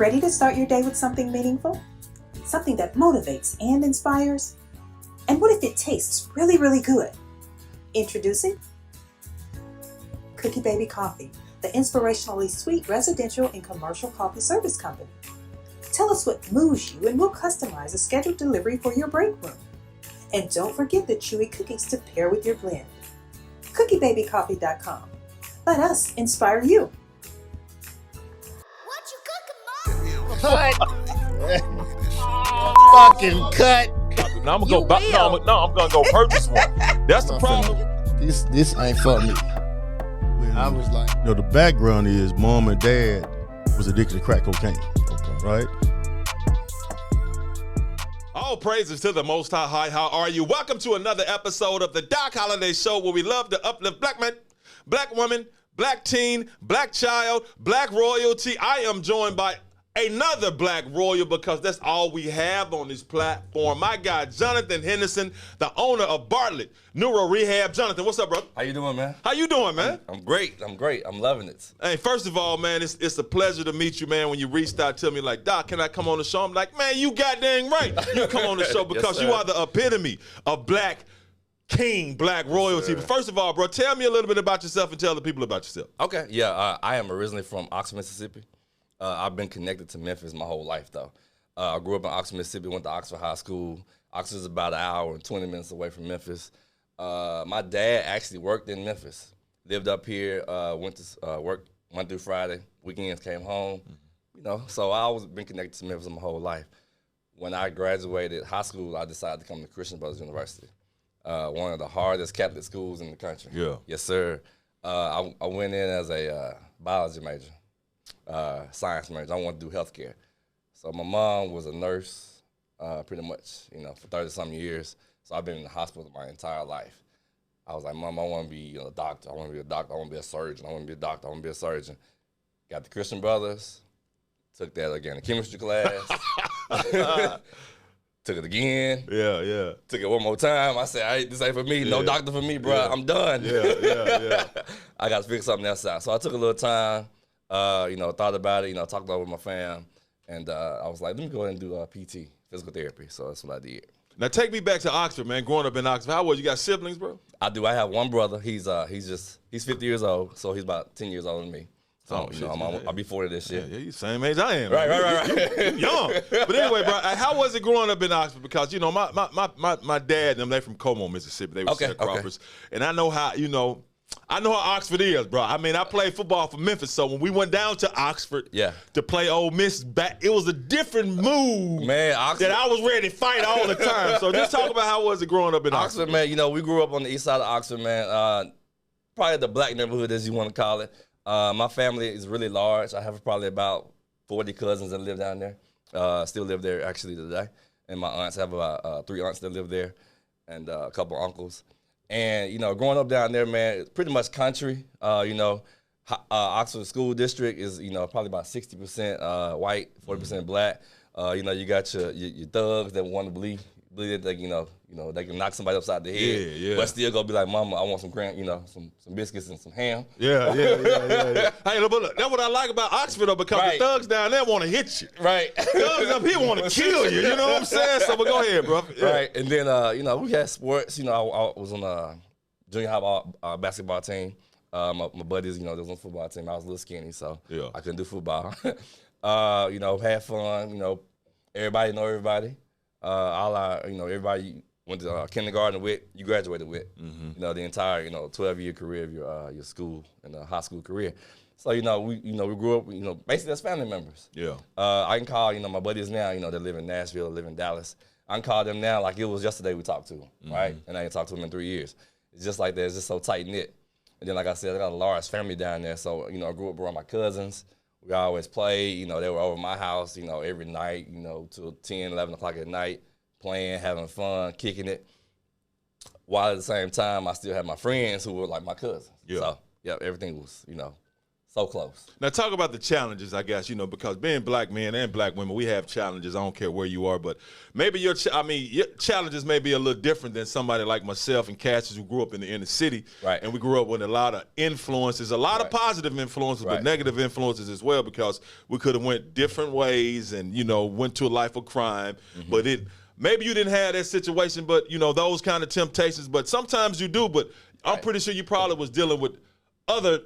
Ready to start your day with something meaningful? Something that motivates and inspires? And what if it tastes really, really good? Introducing Cookie Baby Coffee, the inspirationally sweet residential and commercial coffee service company. Tell us what moves you and we'll customize a scheduled delivery for your break room. And don't forget the chewy cookies to pair with your blend. CookieBabyCoffee.com. Let us inspire you. What you cooking, Mom? Cut. Fucking cut. Now I'm gonna go. I'm gonna go purchase one. That's the problem. This ain't for me. I was like, the background is mom and dad was addicted to crack cocaine. Okay. Right? All praises to the Most High. Hi, how are you? Welcome to another episode of the Doc Holliday Show, where we love to uplift black men, black woman, black teen, black child, black royalty. I am joined by another black royal because that's all we have on this platform. My guy, Jonathan Henderson, the owner of Bartlett NeuroRehab. Jonathan, what's up, brother? How you doing, man? How you doing, man? I'm great. I'm loving it. Hey, first of all, man, it's a pleasure to meet you, man. When you reached out to me like, Doc, can I come on the show? I'm like, man, you goddamn right. You come on the show because you are the epitome of black king, black royalty. But first of all, bro, tell me a little bit about yourself and tell the people about yourself. Okay, yeah, I am originally from Oxford, Mississippi. I've been connected to Memphis my whole life, though. I grew up in Oxford, Mississippi, went to Oxford High School. Oxford is about an hour and 20 minutes away from Memphis. My dad actually worked in Memphis, lived up here, went to work Monday through Friday, weekends came home, so I always been connected to Memphis my whole life. When I graduated high school, I decided to come to Christian Brothers University, one of the hardest Catholic schools in the country. Yeah. Yes, sir. I went in as a biology major. Science major. I wanted to do healthcare. So my mom was a nurse, pretty much, for 30-something years. So I've been in the hospital my entire life. I was like, Mom, I want to be a doctor. I want to be a doctor. I want to be a surgeon. I want to be a doctor. I want to be a surgeon. Got the Christian Brothers. Took that again, a chemistry class. Took it again. Yeah. Took it one more time. I said, this ain't for me. No doctor for me, bro. Yeah. I'm done. Yeah. I got to figure something else out. So I took a little time. Thought about it, talked about it with my fam, and I was like, let me go ahead and do PT, physical therapy. So that's what I did. Now take me back to Oxford, man. Growing up in Oxford, how was you? Got siblings, bro? I do. I have one brother. He's 50 years old, so he's about 10 years older than me. So I'll be 40 this year. Yeah, you same age I am. Right. You young. But anyway, bro, how was it growing up in Oxford? Because my dad and them, they from Como, Mississippi. They were sharecroppers, and I know how Oxford is, bro. I mean, I played football for Memphis, so when we went down to Oxford to play Ole Miss back, it was a different move, man. Oxford, that I was ready to fight all the time. So just talk about how was it growing up in Oxford, man. We grew up on the east side of Oxford, man. Probably the black neighborhood, as you want to call it. My family is really large. I have probably about 40 cousins that live down there. Still live there actually today. And my aunts have about 3 aunts that live there and a couple uncles. And, growing up down there, man, it's pretty much country. Oxford School District is, probably about 60% white, 40% black. You got your thugs that want to believe that they can knock somebody upside the head. Yeah. But still go be like, Mama, I want some some biscuits and some ham. Yeah. Hey, look, that's what I like about Oxford, though, because the thugs down there want to hit you. Right. Thugs up here want to kill you. You know what I'm saying? So, but go ahead, bro. Yeah. Right. And then, we had sports. I was on a junior high basketball team. My buddies, they was on the football team. I was a little skinny, so I couldn't do football. Had fun. Everybody know everybody. Everybody went to kindergarten with, you graduated with. Mm-hmm. The entire 12-year career of your school and high school career. So we grew up basically as family members. Yeah. I can call my buddies now. They live in Nashville, live in Dallas. I can call them now like it was yesterday we talked to them, right? And I ain't talked to them in 3 years. It's just like that. It's just so tight knit. And then, like I said, I got a large family down there. So I grew up around my cousins. We always played. They were over my house. Every night. Till 10, 11 o'clock at night, playing, having fun, kicking it. While at the same time, I still had my friends who were like my cousins. Yeah. So everything was So close. Now talk about the challenges, I guess, because being black men and black women, we have challenges. I don't care where you are, but maybe your challenges may be a little different than somebody like myself and Cassius who grew up in the inner city. Right. And we grew up with a lot of influences, a lot of positive influences, but negative influences as well, because we could have went different ways and, went to a life of crime. But maybe you didn't have that situation, but, those kind of temptations. But sometimes you do, but I'm pretty sure you probably was dealing with other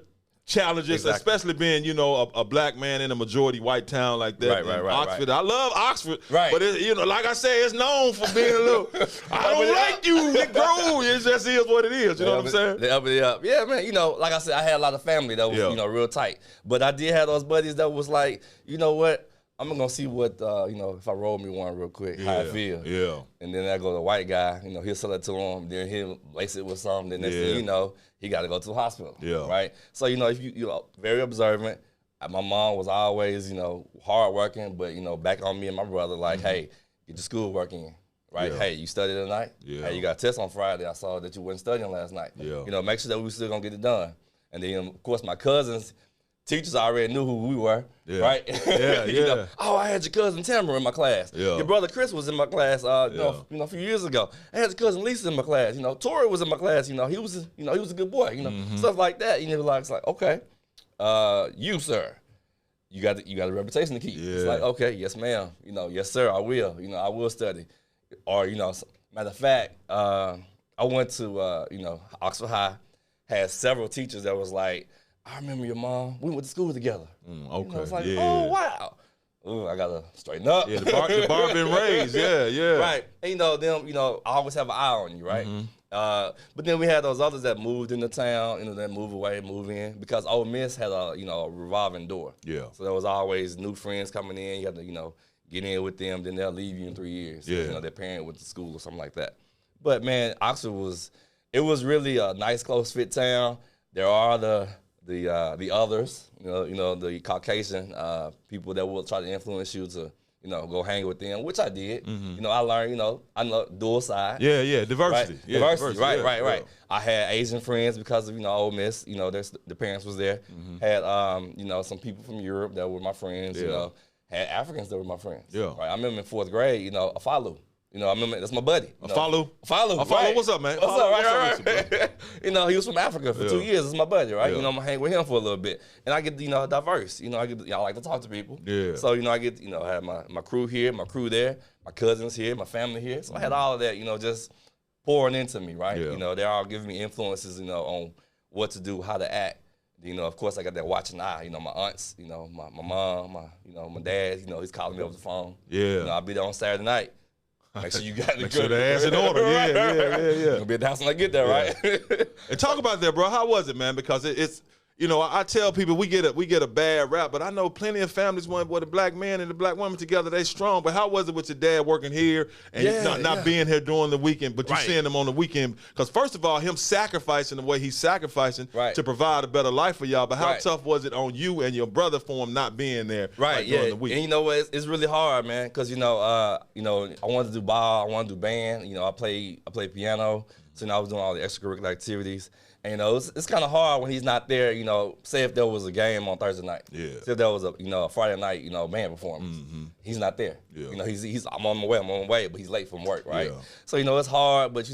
challenges, especially being, a black man in a majority white town like that. Right, Oxford. I love Oxford. Right. But, like I say, it's known for being a little, I don't like you, bro. It just is what it is. You know what I'm saying? They up it up. Yeah, man. Like I said, I had a lot of family that was, real tight. But I did have those buddies that was like, you know what? I'm going to see what, if I roll me one real quick, how I feel. Yeah. And then I go to the white guy, he'll sell it to him, then he'll lace it with something, then next thing you know, he got to go to the hospital. Yeah. Right? So, if you're very observant, my mom was always, hardworking, but, back on me and my brother, like, hey, get your schoolwork in. Right? Yeah. Hey, you studied tonight? Yeah. Hey, you got a test on Friday. I saw that you weren't studying last night. Yeah. Make sure that we still going to get it done. And then, of course, my cousins, teachers already knew who we were, right? Yeah, oh, I had your cousin Tamara in my class. Yeah. Your brother Chris was in my class, a few years ago. I had your cousin Lisa in my class. Tori was in my class. He was a good boy. Stuff like that. It's like, okay, you sir, you got a reputation to keep. Yeah. It's like, okay, yes ma'am. Yes sir, I will. I will study. Or matter of fact, I went to Oxford High, had several teachers that was like, I remember your mom. We went to school together. Okay. It's like, oh, wow. Ooh, I got to straighten up. Yeah, the bar been raised. Yeah. Right. And, them, I always have an eye on you, right? But then we had those others that moved into town, that move away, move in, because Ole Miss had a revolving door. Yeah. So there was always new friends coming in. You had to, get in with them. Then they'll leave you in 3 years. Yeah. Their parent went to school or something like that. But, man, Oxford was really a nice, close fit town. There are the others, the Caucasian people that will try to influence you to, go hang with them, which I did. I learned, I know dual side. Yeah, diversity. Right? Yeah, diversity, right. I had Asian friends because of, Ole Miss, the parents was there. Had, some people from Europe that were my friends, had Africans that were my friends. Yeah. Right? I remember in 4th grade, Afalu. I remember that's my buddy. Afalu, right. What's up, man? What's up, right? He was from Africa for 2 years. It's my buddy, right? I'm gonna hang with him for a little bit, and I get diverse. I like to talk to people. Yeah. So I get I had my crew here, my crew there, my cousins here, my family here. So I had all of that, just pouring into me, right? Yeah. They're all giving me influences, on what to do, how to act. Of course, I got that watching eye. My aunts, my mom, my dad. He's calling me over the phone. Yeah. I'll be there on Saturday night. Make sure you got Make sure the ass in order. Yeah. Gonna be at the house when I get there, right? And talk about that, bro. How was it, man? Because it's I tell people we get a bad rap, but I know plenty of families where the black man and the black woman together, they strong. But how was it with your dad working here and not being here during the weekend, but you seeing him on the weekend? Because first of all, him sacrificing the way he's sacrificing to provide a better life for y'all. But how tough was it on you and your brother for him not being there during the week? And you know what? It's really hard, man. Because I wanted to do ball, I wanted to do band. I play piano, so I was doing all the extracurricular activities. And, it's kind of hard when he's not there, say if there was a game on Thursday night. Yeah. Say if there was a Friday night, band performance. He's not there. Yeah. I'm on my way, but he's late from work, right? Yeah. So, it's hard, but,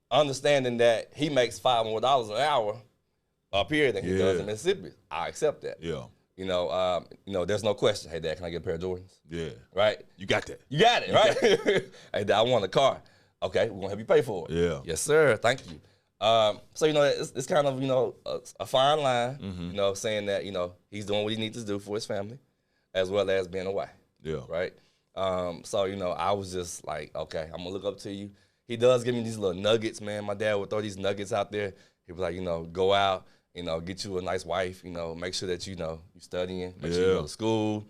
understanding that he makes $5 more an hour up here than he does in Mississippi, I accept that. Yeah. There's no question. Hey, Dad, can I get a pair of Jordans? Yeah. Right? You got that. You got it, right? Hey, Dad, I want a car. Okay, we're going to help you pay for it. Yeah. Yes, sir. Thank you. So, it's kind of, a fine line, saying that, he's doing what he needs to do for his family as well as being away. Yeah. Right? So, I was just like, okay, I'm going to look up to you. He does give me these little nuggets, man. My dad would throw these nuggets out there. He was like, go out, get you a nice wife, make sure that, you're studying, make sure you go to school,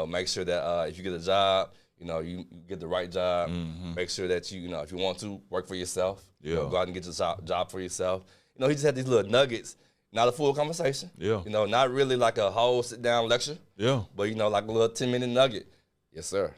make sure that if you get a job, you get the right job. Make sure that if you want to, work for yourself. Go out and get your job for yourself. He just had these little nuggets, not a full conversation. Yeah. Not really like a whole sit-down lecture. Yeah. But, like a little 10-minute nugget. Yes, sir.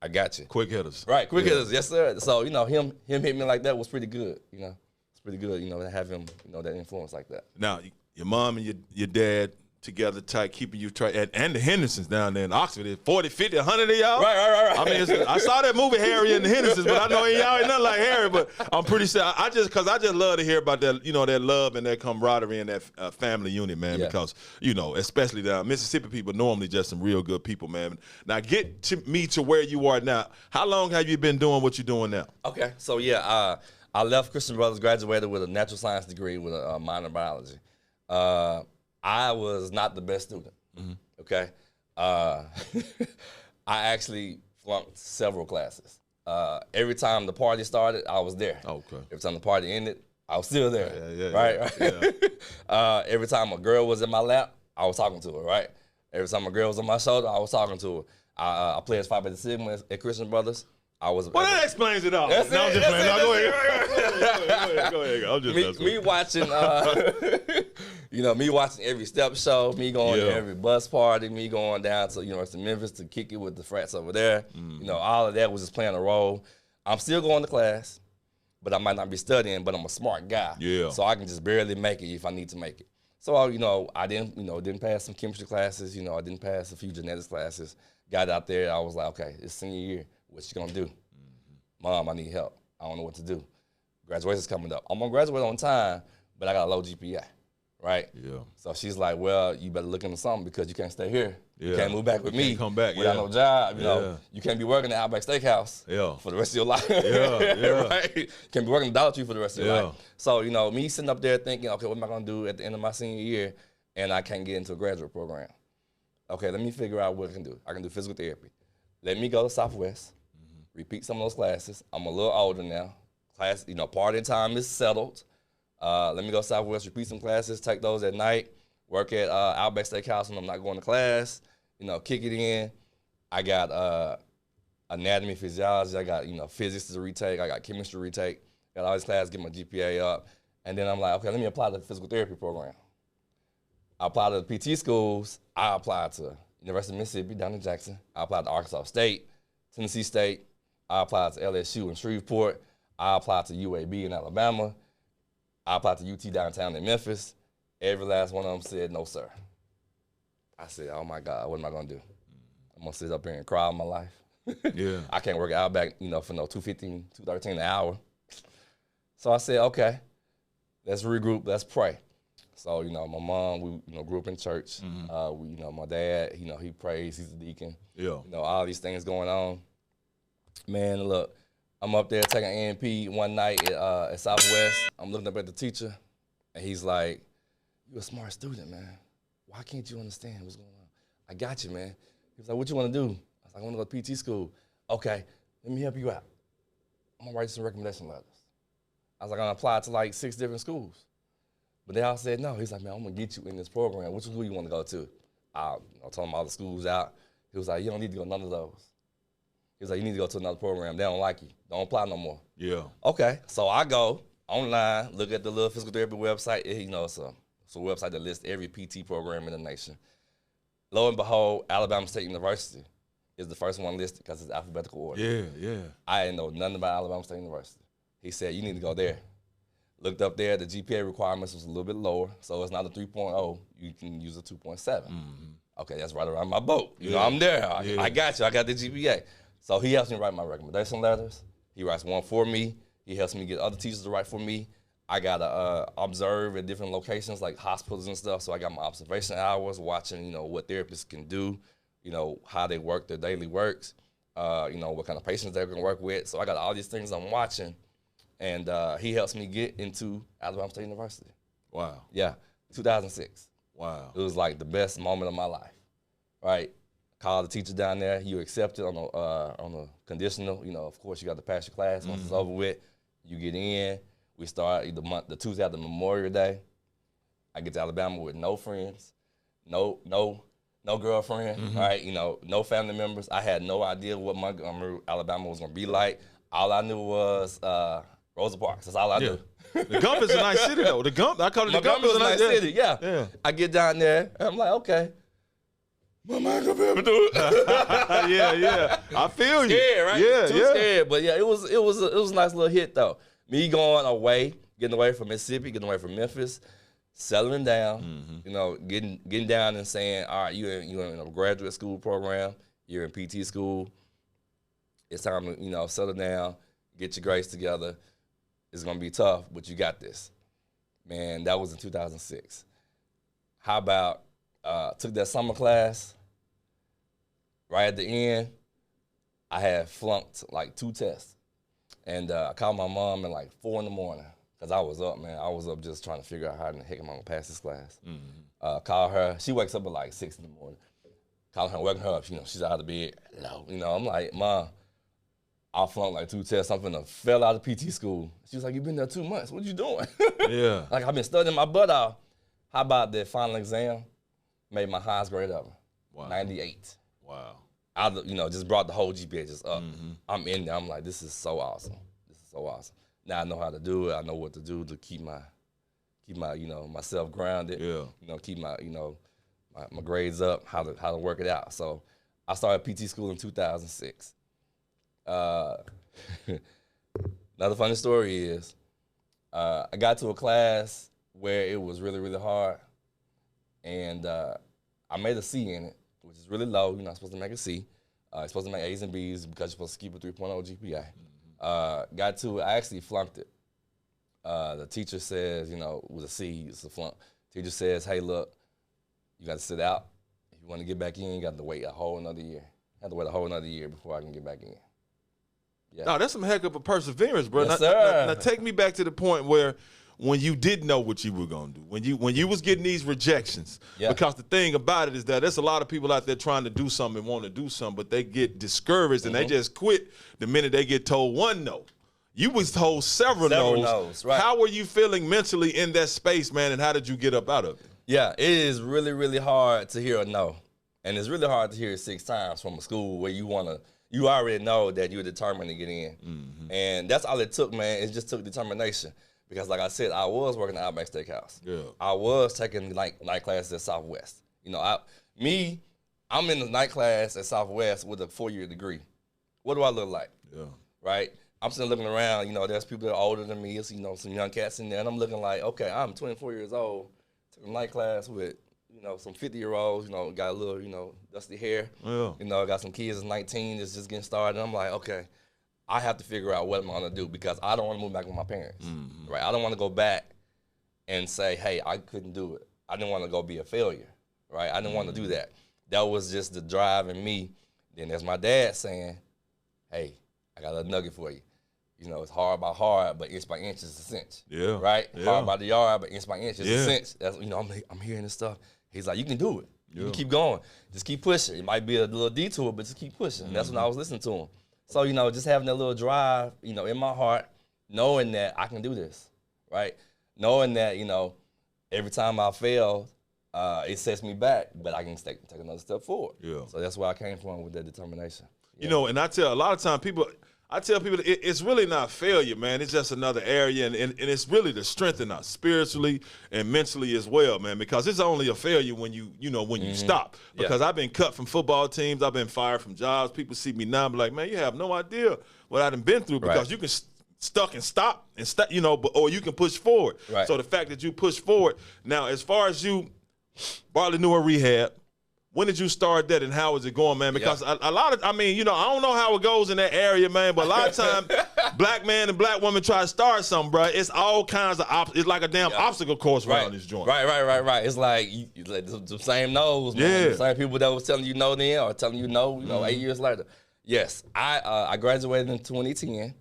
I got you. Quick hitters. Right, quick hitters. Yes, sir. So, him hitting me like that was pretty good. It's pretty good, to have him, that influence like that. Now, your mom and your dad together tight, keeping you tight, and the Hendersons down there in Oxford. There's 40, 50, 100 of y'all. Right. I mean, I saw that movie Harry and the Hendersons, but I know y'all ain't nothing like Harry. But I'm pretty sure I just love to hear about that, that love and that camaraderie and that family unit, man. Yeah. Because especially down Mississippi people normally just some real good people, man. Now get to me to where you are now. How long have you been doing what you're doing now? Okay, so yeah, I left Christian Brothers, graduated with a natural science degree with a minor in biology. I was not the best student, okay? I actually flunked several classes. Every time the party started, I was there. Okay. Every time the party ended, I was still there, right? Yeah. Every time a girl was in my lap, I was talking to her, right? Every time a girl was on my shoulder, I was talking to her. I played as Phi Beta Sigma at Christian Brothers. Well, that explains it all. That's no, I'm it, just playing. that's No, it. go ahead. I'm just messing me with watching, me watching every step show, me going to every bus party, me going down to University of Memphis to kick it with the frats over there. All of that was just playing a role. I'm still going to class, but I might not be studying, but I'm a smart guy. Yeah. So I can just barely make it if I need to make it. So, I didn't pass some chemistry classes. I didn't pass a few genetics classes. Got out there, I was like, okay, it's senior year. What you gonna do? Mom, I need help. I don't know what to do. Graduation's coming up. I'm gonna graduate on time, but I got a low GPA, right? Yeah. So she's like, well, you better look into something because you can't stay here. You Yeah. can't move back with me. Can't come back, without no job. Yeah. You can't be working at Outback Steakhouse for the rest of your life. Yeah. Right? You can't be working at Dollar Tree for the rest of your Yeah. life. So, me sitting up there thinking, okay, what am I gonna do at the end of my senior year? And I can't get into a graduate program. Okay, let me figure out what I can do. I can do physical therapy. Let me go to Southwest. Repeat some of those classes. I'm a little older now. Class, party time is settled. Let me go to Southwest, repeat some classes, take those at night, work at Outback Steakhouse when I'm not going to class, kick it in. I got anatomy, physiology. I got, physics to retake. I got chemistry to retake. Got all these classes, get my GPA up. And then I'm like, okay, let me apply to the physical therapy program. I applied to the PT schools. I applied to University of Mississippi down in Jackson. I applied to Arkansas State, Tennessee State. I applied to LSU in Shreveport. I applied to UAB in Alabama. I applied to UT downtown in Memphis. Every last one of them said, no, sir. I said, oh, my God, what am I going to do? I'm going to sit up here and cry all my life. Yeah. I can't work at Outback, for no $2.15, $2.13 an hour. So I said, okay, let's regroup, let's pray. So, my mom, we, grew up in church. My dad, he prays, he's a deacon. Yeah. All these things going on. Man, look, I'm up there taking A&P one night at Southwest. I'm looking up at the teacher, and he's like, you're a smart student, man. Why can't you understand what's going on? I got you, man. He was like, what you want to do? I was like, I want to go to PT school. Okay, let me help you out. I'm going to write you some recommendation letters. I was like, I'm going to apply to like 6 different schools. But they all said no. He's like, man, I'm going to get you in this program. Which school you want to go to? I told him all the schools out. He was like, you don't need to go to none of those. He was like, you need to go to another program. They don't like you. Don't apply no more. Yeah. Okay, so I go online, look at the little physical therapy website. It's a website that lists every PT program in the nation. Lo and behold, Alabama State University is the first one listed because it's alphabetical order. Yeah. I didn't know nothing about Alabama State University. He said, you need to go there. Looked up there, the GPA requirements was a little bit lower, so it's not a 3.0. You can use a 2.7. Okay, that's right around my boat. I'm there. I got you. I got the GPA. So he helps me write my recommendation letters. He writes one for me. He helps me get other teachers to write for me. I got to observe at different locations like hospitals and stuff. So I got my observation hours, watching, what therapists can do, how they work their daily works, what kind of patients they're going to work with. So I got all these things I'm watching. And he helps me get into Alabama State University. Wow. Yeah, 2006. Wow. It was like the best moment of my life, right? Called the teacher down there. You accepted on a conditional. Of course, you got to pass your class. Once it's over with, you get in. We start the Tuesday after Memorial Day. I get to Alabama with no friends, no girlfriend, right? No family members. I had no idea what Montgomery, Alabama was gonna be like. All I knew was Rosa Parks. That's all I knew. The Gump is a nice city, though. I call it the Gump is a nice city. Yeah. I get down there, and I'm like, okay. Mama, I gonna be able to do it. Yeah. I feel you. Scared, right? Yeah, Too scared. But yeah, it was a nice little hit though. Me going away, getting away from Mississippi, getting away from Memphis. settling down, you know, getting down and saying, all right, you're in a graduate school program, you're in PT school. It's time to, you know, settle down, get your grades together. It's gonna be tough, but you got this. Man, that was in 2006. How about took that summer class? Right at the end, I had flunked like 2 tests. And I called my mom at like 4 in the morning because I was up, man. I was up just trying to figure out how in the heck am I gonna pass this class. Call her. She wakes up at like 6 in the morning. Call her, waking her up. You know, she's out of bed. No, you know, I'm like, Mom, I flunked like 2 tests. I'm finna fell out of PT school. She was like, you been there 2 months. What you doing? Yeah. Like, I've been studying my butt off. How about the final exam? Made my highest grade ever. Wow. 98. Wow. You know, just brought the whole GPA just up. I'm in there. I'm like, this is so awesome. This is so awesome. Now I know how to do it. I know what to do to keep my you know, myself grounded. Yeah. You know, keep my, you know, my grades up. How to work it out. So I started PT school in 2006. Another funny story is I got to a class where it was really, really hard, and I made a C in it, which is really low. You're not supposed to make a C. You're supposed to make A's and B's because you're supposed to keep a 3.0 GPA. Got to it. I actually flunked it. The teacher says, you know, with a C, it's a flunk. Teacher says, hey, look, you got to sit out. If you want to get back in, you got to wait a whole another year. I had to wait a whole another year before I can get back in. Yeah. No, that's some heck of a perseverance, bro. Yes, now, sir. now take me back to the point where when you didn't know what you were gonna do, when you was getting these rejections. Yeah. Because the thing about it is that there's a lot of people out there trying to do something and want to do something, but they get discouraged and they just quit the minute they get told one no. You was told several no's. Right. How were you feeling mentally in that space, man, and how did you get up out of it? Yeah, it is really, really hard to hear a no. And it's really hard to hear it 6 times from a school where you already know that you're determined to get in. And that's all it took, man. It just took determination. Because like I said, I was working at Outback Steakhouse. Yeah. I was taking night classes at Southwest. You know, I'm in the night class at Southwest with a 4-year degree. What do I look like? Yeah. Right? I'm still looking around, you know, there's people that are older than me, you know, some young cats in there, and I'm looking like, okay, I'm 24 years old, took a night class with, you know, some 50-year-olds, you know, got a little, you know, dusty hair. Yeah. You know, got some kids that's 19 that's just getting started. And I'm like, okay, I have to figure out what I'm gonna do because I don't want to move back with my parents, right? I don't want to go back and say, hey, I couldn't do it. I didn't want to go be a failure, right? I didn't want to do that. That was just the drive in me. Then there's my dad saying, hey, I got a nugget for you. You know, it's hard by hard, but inch by inch is a cinch. Yeah. Right? Yeah. Hard by the yard, but inch by inch is Yeah. a cinch. That's, you know, I'm hearing this stuff. He's like, you can do it. You Yeah. can keep going. Just keep pushing. It might be a little detour, but just keep pushing. And that's when I was listening to him. So, you know, just having that little drive, you know, in my heart, knowing that I can do this, right? Knowing that, you know, every time I fail, it sets me back, but I can take another step forward. Yeah. So that's where I came from with that determination. You know, and I tell a lot of times I tell people it's really not failure, man. It's just another area, and it's really to strengthen us spiritually and mentally as well, man. Because it's only a failure when you stop. Because I've been cut from football teams, I've been fired from jobs. People see me now, and be like, man, you have no idea what I done been through. Because you can stuck and stop, you know, or you can push forward. Right. So the fact that you push forward now, as far as you, Bartlett NeuroRehab. When did you start that and how is it going, man? Because a lot of, I mean, you know, I don't know how it goes in that area, man, but a lot of times black man and black woman try to start something, bro. It's all kinds of, it's like a damn obstacle course around this joint. Right. It's like, like the same no's, man. The same people that was telling you no then or telling you no, you know, 8 years later. Yes, I graduated in 2010.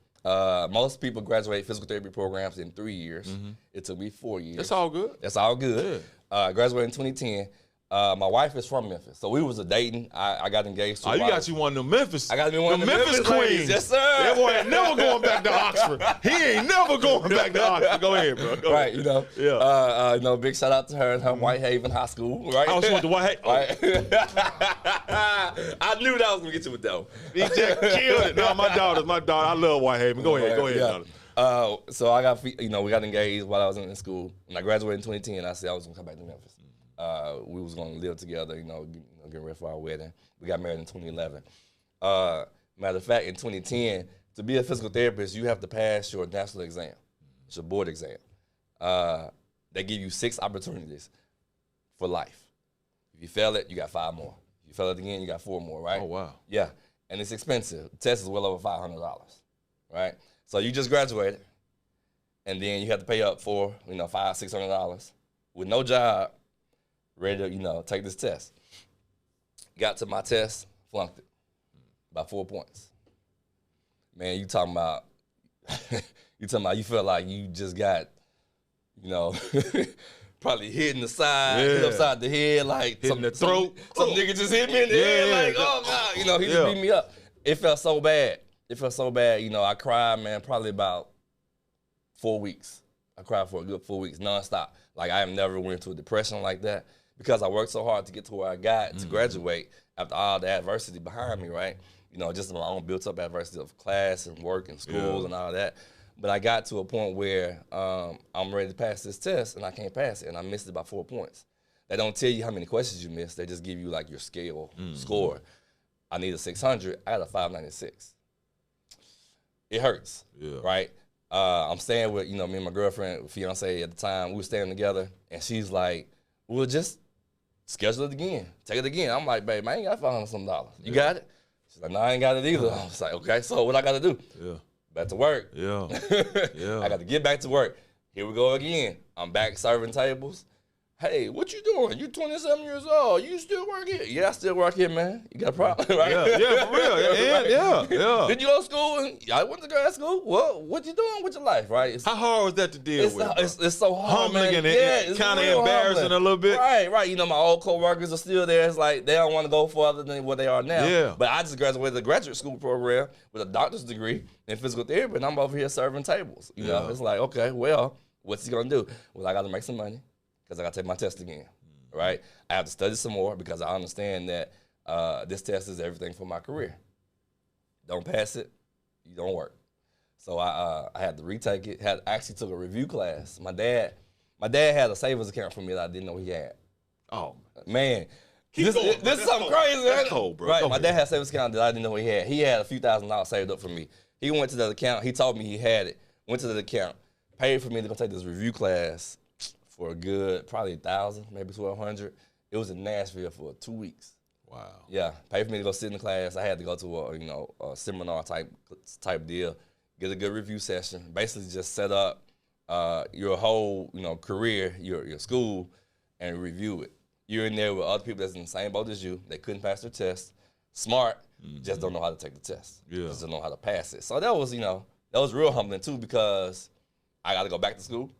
Most people graduate physical therapy programs in 3 years. It took me 4 years. That's all good. That's all good. Graduated in 2010. My wife is from Memphis, so we was dating. I got engaged to you got you one of them Memphis. I got me one of the Memphis queens. Yes, sir. That boy ain't never going back to Oxford. He ain't never going back to Oxford. Go ahead, bro. Go ahead. You know. Yeah. You know, big shout out to her and her Whitehaven High School. Right. I was went to Whitehaven. Right. I knew that I was gonna get to it though. DJ killed it. No, my daughter. I love Whitehaven. Go ahead, daughter. So I got, you know, we got engaged while I was in school. When I graduated in 2010, I said I was gonna come back to Memphis. We was gonna live together, you know, getting ready for our wedding. We got married in 2011. Matter of fact, in 2010, to be a physical therapist, you have to pass your national exam. It's your board exam. They give you 6 opportunities for life. If you fail it, you got 5 more. If you fail it again, you got 4 more, right? Oh, wow. Yeah, and it's expensive. The test is well over $500, right? So you just graduated, and then you have to pay up for, $500-$600 with no job, ready to, take this test. Got to my test, flunked it by 4 points. Man, you talking about you feel like you just got, probably hit in the side, hit upside the head, like hitting the throat. Some nigga just hit me in the head, like, oh God, he just beat me up. It felt so bad. I cried, man, probably about 4 weeks. I cried for a good 4 weeks, nonstop. Like, I have never went into a depression like that because I worked so hard to get to where I got to graduate after all the adversity behind me, right? Just my own built-up adversity of class and work and school and all that. But I got to a point where I'm ready to pass this test, and I can't pass it, and I missed it by 4 points. They don't tell you how many questions you missed. They just give you, like, your scale score. I need a 600. I got a 596. It hurts, right? I'm staying with, me and my girlfriend, fiance at the time. We were staying together, and she's like, we'll just schedule it again. Take it again. I'm like, babe, I ain't got $500 You got it? She's like, no, I ain't got it either. I was like, okay, so what I got to do? Back to work. I got to get back to work. Here we go again. I'm back serving tables. Hey, what you doing? You 27 years old. You still work here? Yeah, I still work here, man. You got a problem, right? Yeah, for real. Yeah. Did you go to school? I went to grad school. Well, what you doing with your life, right? How hard was that to deal with? It's so hard, humbling, man. and kind of embarrassing a little bit. Right. My old coworkers are still there. It's like they don't want to go further than what they are now. Yeah. But I just graduated a graduate school program with a doctor's degree in physical therapy, and I'm over here serving tables. It's like, okay, well, what's he gonna do? Well, I got to make some money because I got to take my test again. Right? I have to study some more because I understand that this test is everything for my career. Don't pass it, you don't work. So I had to retake it. I actually took a review class. My dad had a savings account for me that I didn't know he had. Oh man, this is something crazy. That's cold, bro. Right, my dad had a savings account that I didn't know he had. He had a few $1,000s saved up for me. He went to that account. He told me he had it. Went to the account, paid for me to go take this review class for a good, probably $1,000, maybe $1,200. It was in Nashville for 2 weeks. Wow. Yeah, paid for me to go sit in the class. I had to go to a seminar type deal, get a good review session. Basically, just set up your whole career, your school, and review it. You're in there with other people that's in the same boat as you. They couldn't pass their test. Smart, just don't know how to take the test. Just don't know how to pass it. So that was real humbling too because I got to go back to school.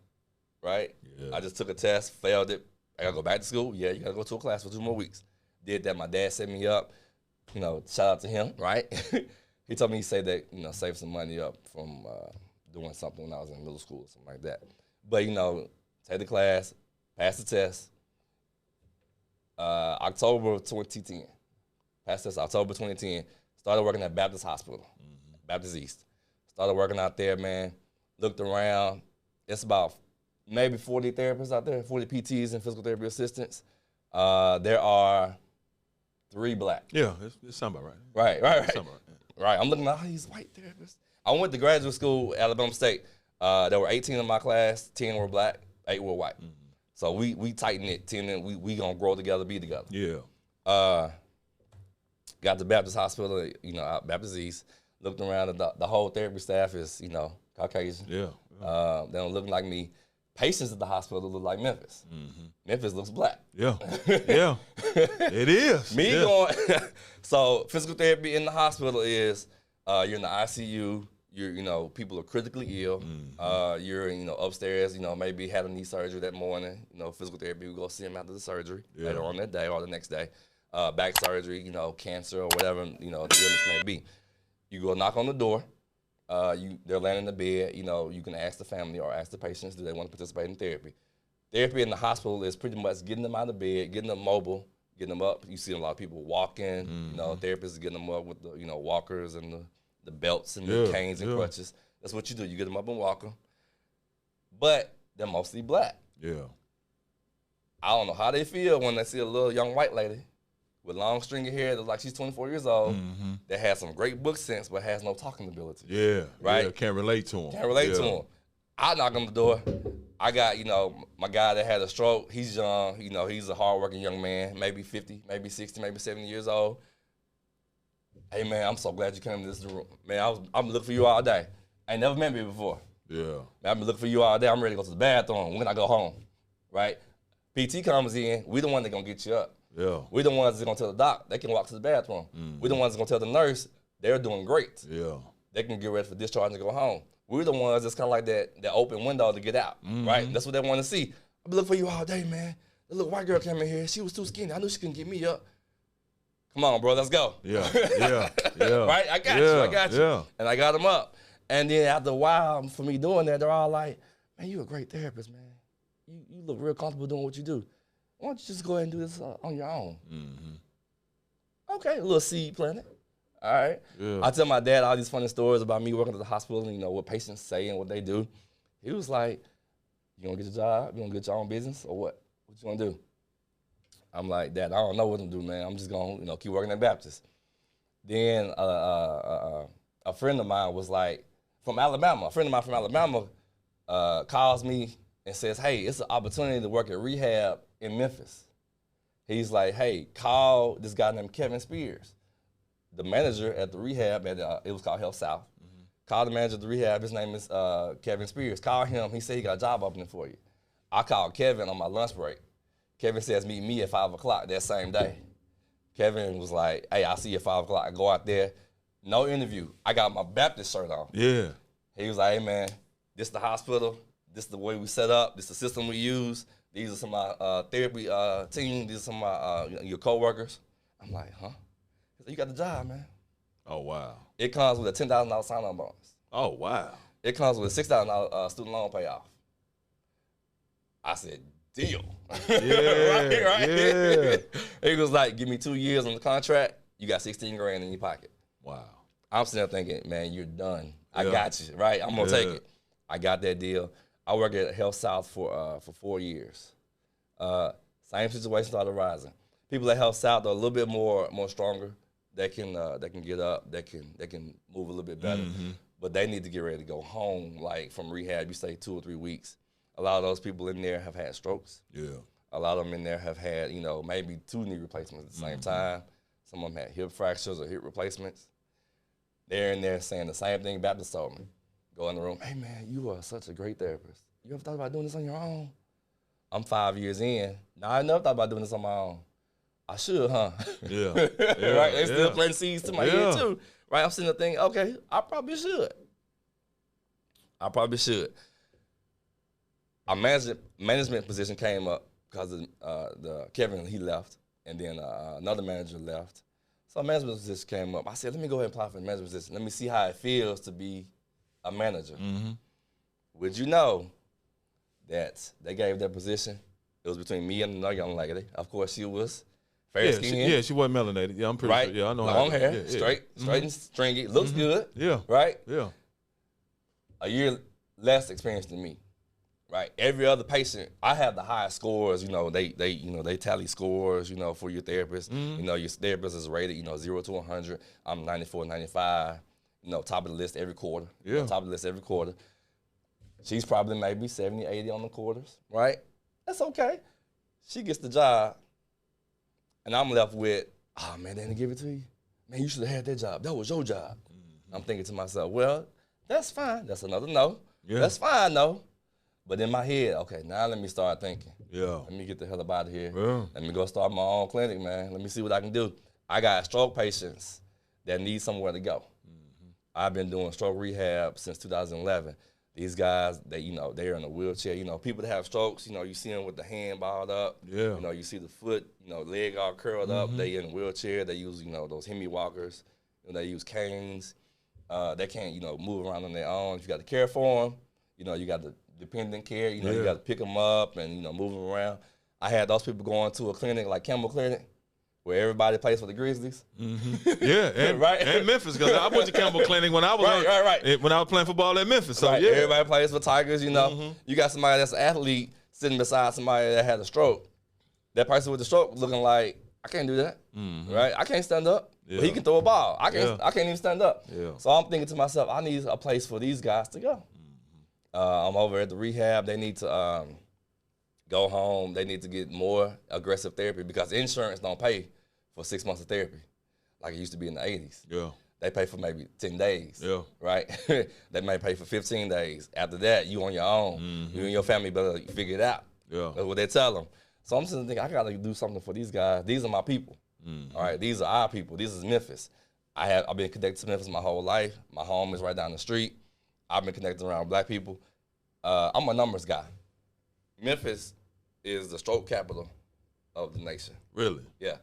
Right? Yeah. I just took a test, failed it. I gotta go back to school. Yeah, you gotta go to a class for 2 more weeks. Did that. My dad set me up. Shout out to him, right? He told me he said that, save some money up from doing something when I was in middle school or something like that. But, take the class, pass the test. October 2010. Passed this October 2010. Started working at Baptist Hospital, Baptist East. Started working out there, man. Looked around. It's about maybe 40 therapists out there, 40 PTs and physical therapy assistants. There are 3 black. Yeah, it's something right. Right. I'm looking at all these white therapists. I went to graduate school, Alabama State. There were 18 in my class, 10 were black, 8 were white. So we tighten it, 10 and we gonna grow together, be together. Yeah. Got to Baptist Hospital, out Baptist East. Looked around, and the whole therapy staff is, Caucasian. Yeah. They don't look like me. Patients at the hospital look like Memphis. Memphis looks black. Yeah. It is. Going. So physical therapy in the hospital is you're in the ICU. You're people are critically ill. You're upstairs. Maybe had a knee surgery that morning. Physical therapy. We go see them after the surgery later on that day or the next day. Back surgery. Cancer or whatever the illness may be. You go knock on the door. They're laying in the bed. You can ask the family or ask the patients, do they want to participate in therapy? Therapy in the hospital is pretty much getting them out of bed, getting them mobile, getting them up. You see a lot of people walking. Therapists getting them up with the walkers and the belts and the canes and crutches. That's what you do. You get them up and walk them. But they're mostly black. Yeah. I don't know how they feel when they see a little young white lady with long stringy hair that looks like she's 24 years old, that has some great book sense but has no talking ability. Yeah. Right? Yeah, can't relate to them. Can't relate to them. I knock on the door. I got, my guy that had a stroke. He's young. He's a hardworking young man, maybe 50, maybe 60, maybe 70 years old. Hey, man, I'm so glad you came to this room. Man, I'm looking for you all day. I ain't never met me before. Yeah. Man, I've been looking for you all day. I'm ready to go to the bathroom when I go home, right? PT comes in. We the one that going to get you up. Yeah. We the ones that going to tell the doc they can walk to the bathroom. We the ones that going to tell the nurse they're doing great. Yeah. They can get ready for discharge and go home. We're the ones that's kind of like that open window to get out, right? That's what they want to see. I've been looking for you all day, man. The little white girl came in here. She was too skinny. I knew she couldn't get me up. Come on, bro, let's go. Yeah. Right? I got you. Yeah. And I got them up. And then after a while, for me doing that, they're all like, man, you a great therapist, man. You look real comfortable doing what you do. Why don't you just go ahead and do this on your own? Okay, a little seed planted. All right. Yeah. I tell my dad all these funny stories about me working at the hospital and, what patients say and what they do. He was like, you gonna get your job? You gonna get your own business or what? What you gonna do? I'm like, Dad, I don't know what to do, man. I'm just gonna, keep working at Baptist. Then a friend of mine was like, from Alabama, calls me and says, hey, it's an opportunity to work at rehab in Memphis. He's like, hey, call this guy named Kevin Spears. The manager at the rehab, it was called Health South. Called the manager at the rehab. His name is Kevin Spears. Call him. He said he got a job opening for you. I called Kevin on my lunch break. Kevin says, meet me at 5 o'clock that same day. Kevin was like, hey, I'll see you at 5 o'clock. I go out there. No interview. I got my Baptist shirt on. Yeah. He was like, hey, man, this is the hospital. This is the way we set up. This is the system we use. These are some of my therapy team. These are some of my your coworkers. I'm like, huh? He said, you got the job, man. Oh, wow. It comes with a $10,000 sign-on bonus. Oh, wow. It comes with a $6,000 student loan payoff. I said, deal. Yeah, right? Yeah. He was like, give me 2 years on the contract. You got 16 grand in your pocket. Wow. I'm sitting there thinking, man, you're done. I got you, right? I'm going to take it. I got that deal. I worked at Health South for 4 years. Same situation started rising. People at Health South are a little bit more stronger. They can get up. They can move a little bit better. But they need to get ready to go home. Like from rehab, you stay 2 or 3 weeks. A lot of those people in there have had strokes. Yeah. A lot of them in there have had, maybe 2 knee replacements at the same time. Some of them had hip fractures or hip replacements. They're in there saying the same thing Baptist told me. Go in the room, hey man, you are such a great therapist. You ever thought about doing this on your own? I'm 5 years in. Now I never thought about doing this on my own. I should, huh? Yeah. Right? They still planting seeds to my head too. Right? I'm sitting there thinking, okay, I probably should. A management position came up because of Kevin, he left, and then another manager left. So a management position came up. I said, let me go ahead and apply for the management position. Let me see how it feels to be a manager. Would you know that they gave that position? It was between me and another young lady. Of course, she was fair-skinned. She wasn't melanated. Yeah, I'm pretty sure. Yeah, I know. Long hair, straight and stringy. Looks good. Yeah. Right? Yeah. A year less experience than me. Right. Every other patient, I have the highest scores. They tally scores. For your therapist. Your therapist is rated. 0 to 100. I'm 94, 95. Top of the list every quarter. Yeah. Top of the list every quarter. She's probably maybe 70, 80 on the quarters. Right. That's okay. She gets the job, and I'm left with, oh man, they didn't give it to you. Man, you should have had that job. That was your job. I'm thinking to myself, well, that's fine. That's another no. Yeah. That's fine, no. But in my head, okay, now let me start thinking. Yeah. Let me get the hell up out of here. Yeah. Let me go start my own clinic, man. Let me see what I can do. I got stroke patients that need somewhere to go. I've been doing stroke rehab since 2011. These guys, they're in a wheelchair. People that have strokes, you see them with the hand balled up. Yeah. You see the foot, leg all curled up. They in a wheelchair. They use, those Hemi walkers. They use canes. They can't, move around on their own. You got to care for them. You got the dependent care. You got to pick them up and, move them around. I had those people going to a clinic like Campbell Clinic, where everybody plays for the Grizzlies. Yeah, and, right? And Memphis, because I went to Campbell Clinic when I was when I was playing football at Memphis. So yeah, everybody plays for Tigers. You got somebody that's an athlete sitting beside somebody that had a stroke. That person with the stroke looking like, I can't do that, right? I can't stand up. Yeah. But he can throw a ball. I can't even stand up. Yeah. So I'm thinking to myself, I need a place for these guys to go. I'm over at the rehab. They need to go home. They need to get more aggressive therapy because insurance don't pay for 6 months of therapy like it used to be in the 80s. Yeah. They pay for maybe 10 days. Yeah. Right? They may pay for 15 days. After that, you on your own. Mm-hmm. You and your family better figure it out. Yeah. That's what they tell them. So I'm just thinking, I got to do something for these guys. These are my people. Mm-hmm. All right? These are our people. This is Memphis. I've been connected to Memphis my whole life. My home is right down the street. I've been connected around black people. I'm a numbers guy. Memphis is the stroke capital of the nation. Really? Yeah.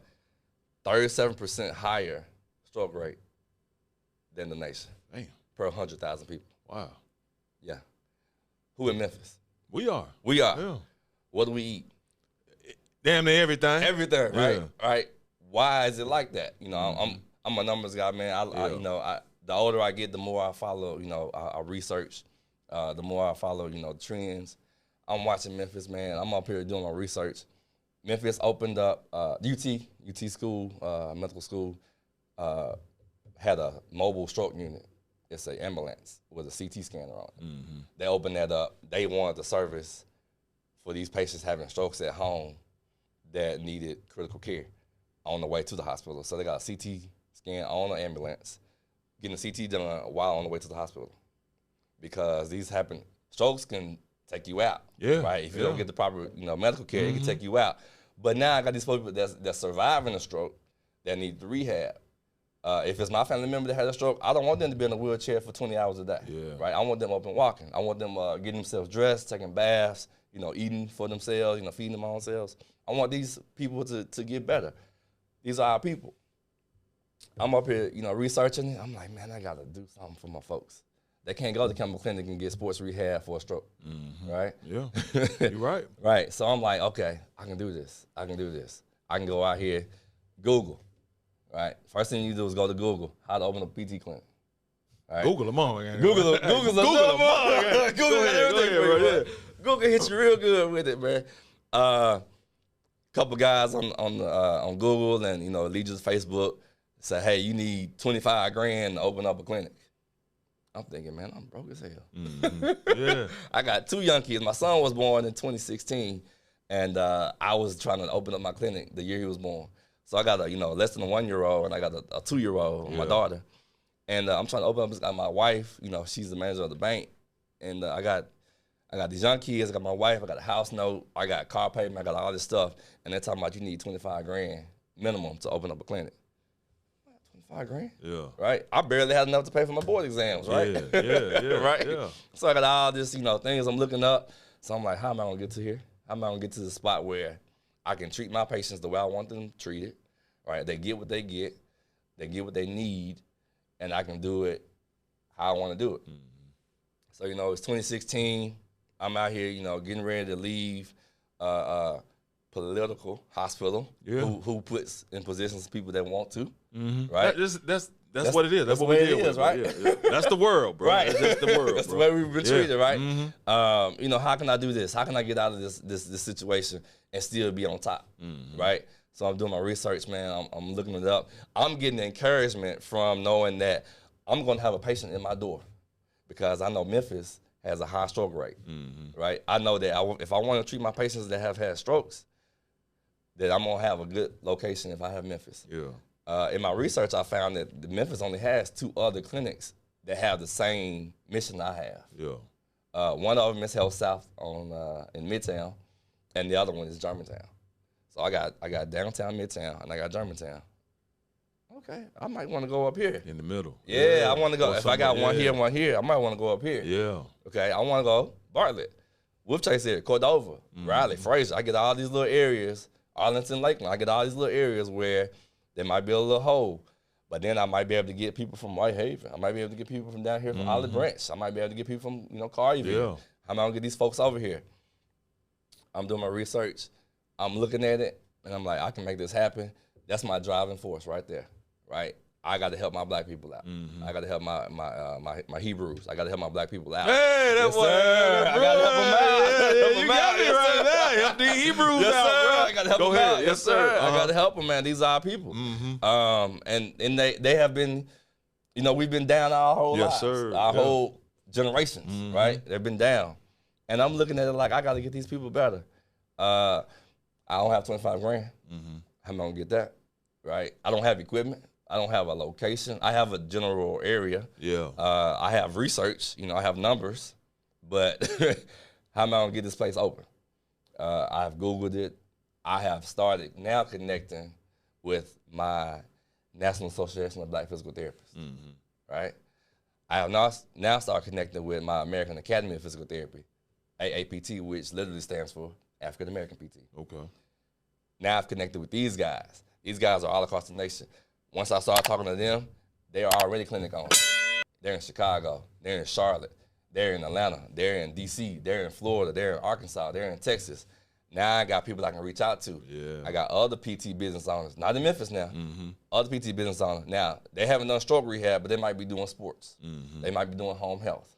37% higher stroke rate than the nation. Damn. Per 100,000 people. Wow. Yeah. Who in Memphis? We are. We are. Yeah. What do we eat? Damn near everything. Everything, right? Yeah. Right. Why is it like that? You know, I'm a numbers guy, man. The older I get, the more I follow. You know, I research. The more I follow, you know, trends. I'm watching Memphis, man. I'm up here doing my research. Memphis opened up UT school, medical school, had a mobile stroke unit. It's an ambulance with a CT scanner on it. Mm-hmm. They opened that up. They wanted the service for these patients having strokes at home that needed critical care on the way to the hospital. So they got a CT scan on the ambulance, getting a CT done while on the way to the hospital. Because these happen, strokes can take you out. Yeah. Right? If you don't get the proper, medical care, it can take you out. But now I got these people that's surviving a stroke that need the rehab. If it's my family member that had a stroke, I don't want them to be in a wheelchair for 20 hours a day. Yeah. Right? I want them up and walking. I want them getting themselves dressed, taking baths, eating for themselves, feeding them own selves. I want these people to get better. These are our people. I'm up here, researching it. I'm like, man, I got to do something for my folks. They can't go to Campbell Clinic and get sports rehab for a stroke, right? Yeah, you're right. Right, so I'm like, okay, I can do this. I can go out here, Google, right? First thing you do is go to Google, how to open a PT clinic. Right? Google them all. Google's a Google everything for you, Google hits you real good with it, man. Couple guys on Google and lead you to Facebook, say, hey, you need 25 grand to open up a clinic. I'm thinking, man, I'm broke as hell. Mm-hmm. Yeah. I got 2 young kids. My son was born in 2016, and I was trying to open up my clinic the year he was born. So I got a less than a 1-year-old, and I got a 2-year-old, my daughter. And I'm trying to open up. My wife, she's the manager of the bank, and I got these young kids. I got my wife. I got a house note. I got car payment. I got all this stuff, and they're talking about you need 25 grand minimum to open up a clinic. 25 grand? Yeah. Right? I barely had enough to pay for my board exams, right? Yeah. Right? Yeah. So I got all this, things I'm looking up. So I'm like, how am I going to get to here? How am I going to get to the spot where I can treat my patients the way I want them treated, right? They get what they get. They get what they need, and I can do it how I want to do it. Mm-hmm. So, it's 2016. I'm out here, getting ready to leave political hospital who puts in positions people that want to, right? That's what it is. That's what we deal with, right? Yeah. That's the world, bro. Right. That's the world. That's bro. the way we've been treated, right? Mm-hmm. How can I do this? How can I get out of this situation and still be on top, right? So I'm doing my research, man. I'm looking it up. I'm getting encouragement from knowing that I'm going to have a patient in my door because I know Memphis has a high stroke rate, right? I know that if I want to treat my patients that have had strokes, that I'm going to have a good location if I have Memphis. Yeah. In my research, I found that Memphis only has 2 other clinics that have the same mission I have. Yeah. One of them is Health South in Midtown, and the other one is Germantown. So I got downtown Midtown, and I got Germantown. Okay, I might want to go up here. In the middle. Yeah, I want to go. If I got one here, I might want to go up here. Yeah. Okay, I want to go Bartlett, Wolf Chase area, Cordova, Raleigh, Fraser. I get all these little areas, Arlington, Lakeland. I get all these little areas where there might be a little hole, but then I might be able to get people from Whitehaven. I might be able to get people from down here from Olive Branch. I might be able to get people from Collierville. Yeah. How am I gonna get these folks over here? I'm doing my research. I'm looking at it, and I'm like, I can make this happen. That's my driving force right there, right? I got to help my black people out. I got to help my Hebrews. I got to help my black people out. Hey, that's what I got to help them out. You got me right there. Help the Hebrews out, bro. I got to help them out. Yes, sir. I got to help them, man. These are our people. And they have been, we've been down our whole lives. Yes, sir. Our whole generations, right? They've been down. And I'm looking at it like, I got to get these people better. I don't have 25 grand. How am I going to get that, right? I don't have equipment. I don't have a location. I have a general area. Yeah. I have research. I have numbers. But how am I going to get this place open? I've Googled it. I have started now connecting with my National Association of Black Physical Therapists, right? I have now started connecting with my American Academy of Physical Therapy, AAPT, which literally stands for African American PT. Okay. Now I've connected with these guys. These guys are all across the nation. Once I started talking to them, they are already clinic owners. They're in Chicago. They're in Charlotte. They're in Atlanta. They're in D.C. They're in Florida. They're in Arkansas. They're in Texas. Now I got people I can reach out to. Yeah. I got other PT business owners, not in Memphis now. Other PT business owners. Now, they haven't done stroke rehab, but they might be doing sports. They might be doing home health.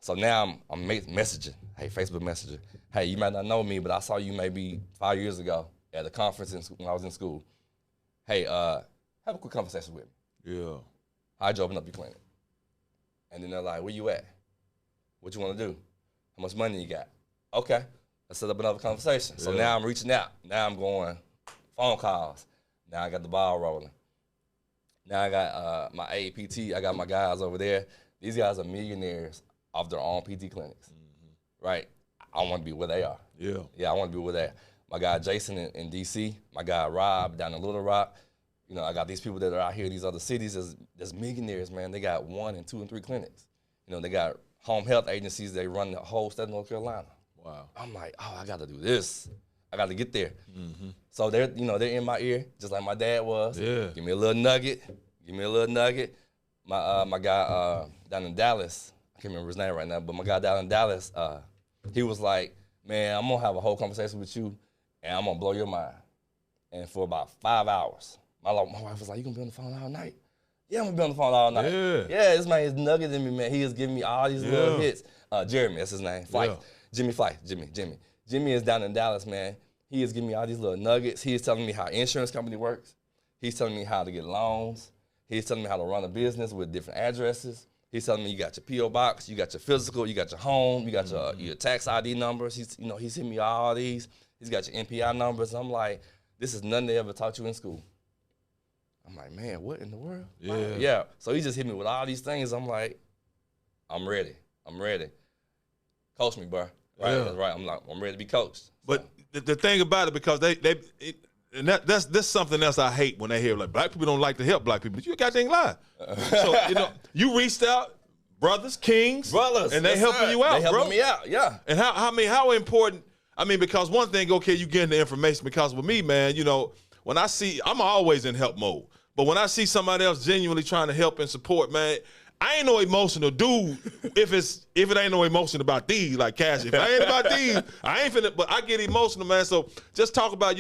So now I'm messaging. Hey, Facebook Messenger. Hey, you might not know me, but I saw you maybe 5 years ago at a conference when I was in school. Hey, have a quick conversation with me. Yeah. How'd you open up your clinic? And then they're like, where you at? What you want to do? How much money you got? Okay, let's set up another conversation. So now I'm reaching out. Now I'm going phone calls. Now I got the ball rolling. Now I got my AAPT. I got my guys over there. These guys are millionaires off their own PT clinics, right? I want to be where they are. Yeah, I want to be where they are. My guy Jason in D.C., my guy Rob down in Little Rock. I got these people that are out here in these other cities. There's millionaires, man. They got 1 and 2 and 3 clinics. They got home health agencies. They run the whole state of North Carolina. Wow. I'm like, oh, I got to do this. I got to get there. So they're in my ear, just like my dad was. Yeah. Give me a little nugget. Give me a little nugget. My guy down in Dallas, I can't remember his name right now, but my guy down in Dallas, he was like, man, I'm going to have a whole conversation with you, and I'm going to blow your mind. And for about 5 hours, my wife was like, you going to be on the phone all night? Yeah, I'm going to be on the phone all night. Yeah, this man is nugget in me, man. He is giving me all these little hits. Jeremy, that's his name. Flight. Jimmy Flight. Jimmy. Jimmy is down in Dallas, man. He is giving me all these little nuggets. He is telling me how insurance company works. He's telling me how to get loans. He's telling me how to run a business with different addresses. He's telling me you got your P.O. box, you got your physical, you got your home, you got your tax ID numbers. He's hitting me all these. He's got your NPI numbers. I'm like, this is nothing they ever taught you in school. I'm like, man, what in the world? Yeah. So he just hit me with all these things. I'm like, I'm ready. Coach me, bro. Right, that's right. I'm ready to be coached. But the thing about it, because that's something else I hate when they hear, like, black people don't like to help black people. But you goddamn lie. So, you reached out, brothers, and they helping you out, they helping me out, yeah. And how important, because one thing, okay, you getting the information, because with me, man, when I see, I'm always in help mode. But when I see somebody else genuinely trying to help and support, man, I ain't no emotional dude if it ain't no emotion about these, like Cash. If I ain't about these, I ain't finna, but I get emotional, man. So just talk about,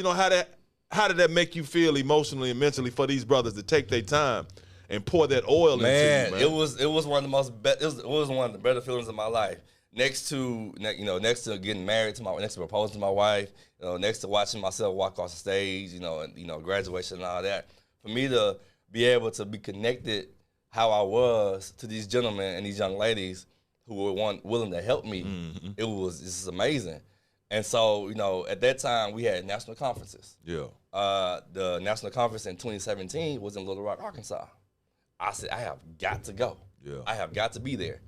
how did that make you feel emotionally and mentally for these brothers to take their time and pour that oil into you, man? It was one of the better feelings of my life. Next to getting married next to proposing to my wife, next to watching myself walk off the stage, graduation and all that. For me to be able to be connected how I was to these gentlemen and these young ladies who were willing to help me, it's amazing. And so, at that time we had national conferences. Yeah. The national conference in 2017 was in Little Rock, Arkansas. I said, I have got to go. Yeah. I have got to be there.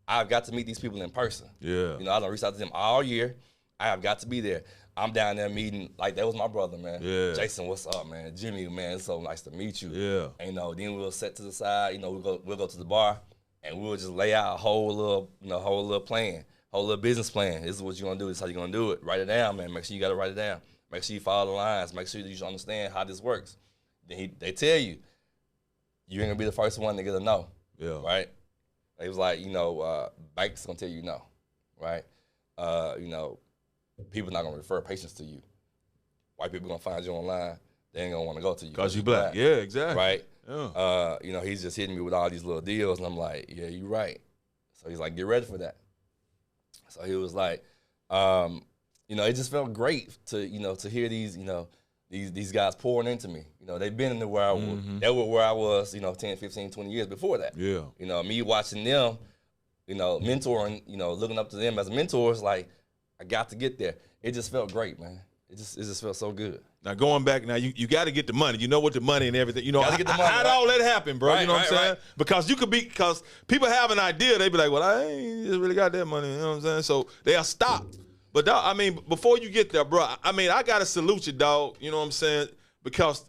I've got to meet these people in person. Yeah. I don't reach out to them all year. I have got to be there. I'm down there meeting, like, that was my brother, man. Yeah. Jason, what's up, man? Jimmy, man, it's so nice to meet you. Yeah. And, then we'll set to the side, we'll go to the bar, and we'll just lay out a whole little plan, whole little business plan. This is what you're going to do. This is how you're going to do it. Write it down, man. Make sure you got to write it down. Make sure you follow the lines. Make sure that you understand how this works. Then they tell you, you ain't going to be the first one to get a no. Yeah. Right? It was like, banks going to tell you no. Right? People not going to refer patients to you. White people going to find you online. They ain't going to want to go to you. Because you black. Yeah, exactly. Right? Yeah. He's just hitting me with all these little deals, and I'm like, yeah, you're right. So he's like, get ready for that. So he was like, it just felt great to hear these, these guys pouring into me. They've been in where I was. They were where I was, 10, 15, 20 years before that. Yeah. Me watching them, mentoring, looking up to them as mentors, like I got to get there. It just felt great, man. It just felt so good. Now going back, you got to get the money. You know what the money and everything. Gotta get the money, how did all that happen, bro? Right, you know what I'm saying? right. Because people have an idea, they be like, well, I ain't just really got that money. You know what I'm saying? So they'll stop. But dog, before you get there, bro, I gotta salute you, dog. You know what I'm saying? Because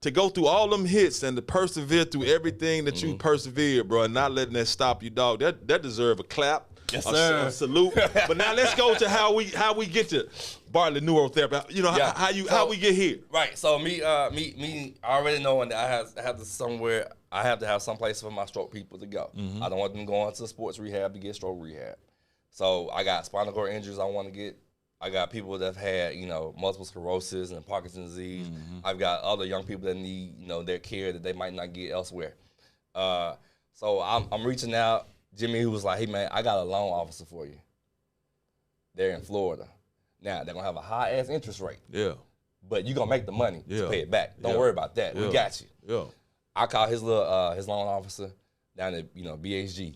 to go through all them hits and to persevere through everything that you persevered, bro, and not letting that stop you, dog, that deserve a clap. Yes, sir. A salute. But now let's go to how we get to Bartlett NeuroRehab. How we get here. Right. So me already knowing that I have to have some place for my stroke people to go. I don't want them going to sports rehab to get stroke rehab. So I got spinal cord injuries I want to get. I got people that have had, multiple sclerosis and Parkinson's disease. I've got other young people that need, their care that they might not get elsewhere. So I'm reaching out. Jimmy, who was like, hey, man, I got a loan officer for you. They're in Florida. Now, they're going to have a high-ass interest rate. Yeah. But you're going to make the money to pay it back. Don't worry about that. We got you. Yeah. I called his loan officer down at, BHG.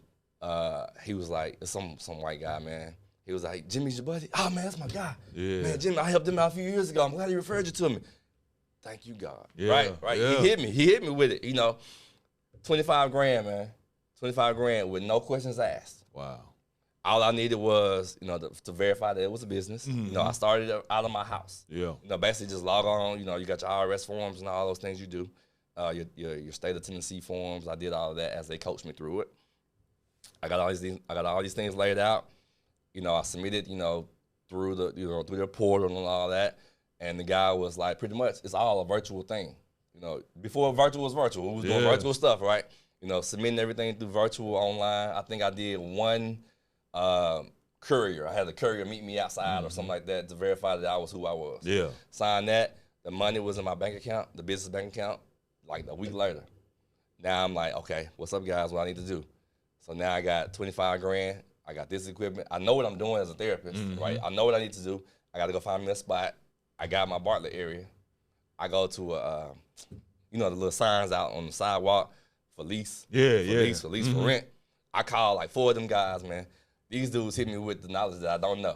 He was like, it's some white guy, man. He was like, Jimmy's your buddy? Oh, man, that's my guy. Yeah. Man, Jimmy, I helped him out a few years ago. I'm glad he referred you to me. Thank you, God. Yeah. Right. Yeah. He hit me with it, 25 grand, man. 25 grand with no questions asked. Wow. All I needed was, to verify that it was a business. I started out of my house. Yeah. Basically just log on, you got your IRS forms and all those things you do. Your state of Tennessee forms. I did all of that as they coached me through it. I got all these things laid out. I submitted, through their portal and all that. And the guy was like, pretty much, it's all a virtual thing. Before virtual was virtual, we was doing virtual stuff, right? Submitting everything through virtual online. I think I did one courier. I had a courier meet me outside or something like that to verify that I was who I was. Yeah. Signed that. The money was in my bank account, the business bank account, like a week later. Now I'm like, okay, what's up, guys? What I need to do? So now I got 25 grand. I got this equipment. I know what I'm doing as a therapist, right? I know what I need to do. I got to go find me a spot. I got my Bartlett area. I go to the little signs out on the sidewalk. For lease, for rent. I call like 4 of them guys, man. These dudes hit me with the knowledge that I don't know.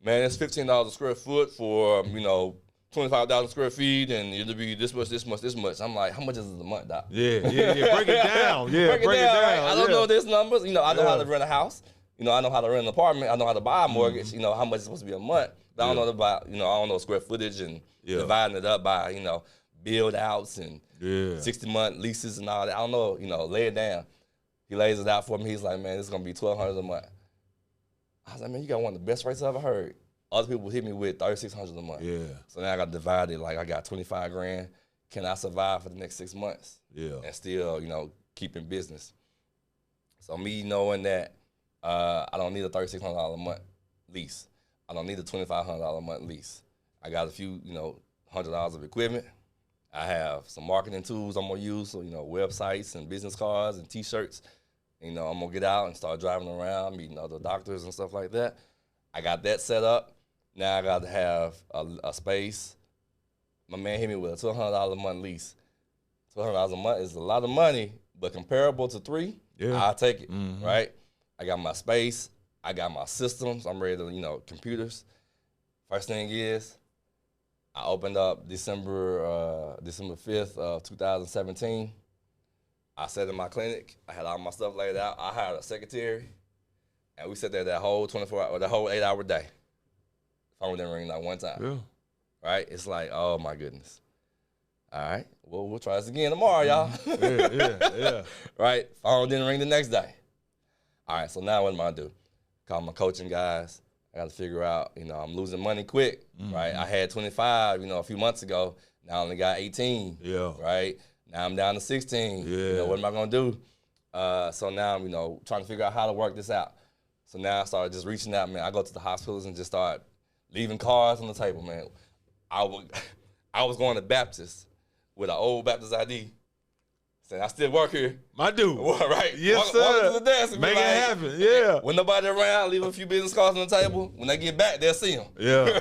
Man, it's $15 a square foot for, 25,000 square feet, and it'll be this much. I'm like, how much is it a month, Doc? Yeah. Break it down. Yeah, break it down. Right? I don't know these numbers. I know how to rent a house. I know how to rent an apartment. I know how to buy a mortgage. How much it's supposed to be a month. But I don't know about, I don't know square footage and dividing it up by, build outs and 60-month leases and all that. I don't know, lay it down. He lays it out for me. He's like, man, this is going to be $1,200 a month. I was like, man, you got one of the best rates I've ever heard. Other people hit me with $3,600 a month. Yeah. So now I got divided, like I got 25 grand. Can I survive for the next 6 months? Yeah. And still, keep in business. So me knowing that I don't need a $3,600 a month lease. I don't need a $2,500 a month lease. I got a few, $100 of equipment. I have some marketing tools I'm gonna use, so websites and business cards and T-shirts. I'm gonna get out and start driving around, meeting other doctors and stuff like that. I got that set up. Now I got to have a space. My man hit me with a $1,200 a month lease. $1,200 a month is a lot of money, but comparable to $3, I'll take it, right? I got my space. I got my systems. I'm ready to, computers. First thing is, I opened up December 5th of 2017. I sat in my clinic. I had all my stuff laid out. I hired a secretary, and we sat there that whole 8-hour day. Phone didn't ring not one time. Yeah. Right? It's like, oh my goodness. All right. Well, we'll try this again tomorrow, y'all. Yeah. Right? Phone didn't ring the next day. All right. So now what am I gonna do? Call my coaching guys. I got to figure out, I'm losing money quick, right? I had 25, a few months ago. Now I only got 18, right? Now I'm down to 16. Yeah. What am I going to do? So now I'm, trying to figure out how to work this out. So now I started just reaching out, man. I go to the hospitals and just start leaving cards on the table, man. I was going to Baptist with an old Baptist ID. Saying, I still work here. My dude. Right. Yes, sir. Walk to the desk and make it happen. Yeah. When nobody around, leave a few business cards on the table. When they get back, they'll see them. Yeah.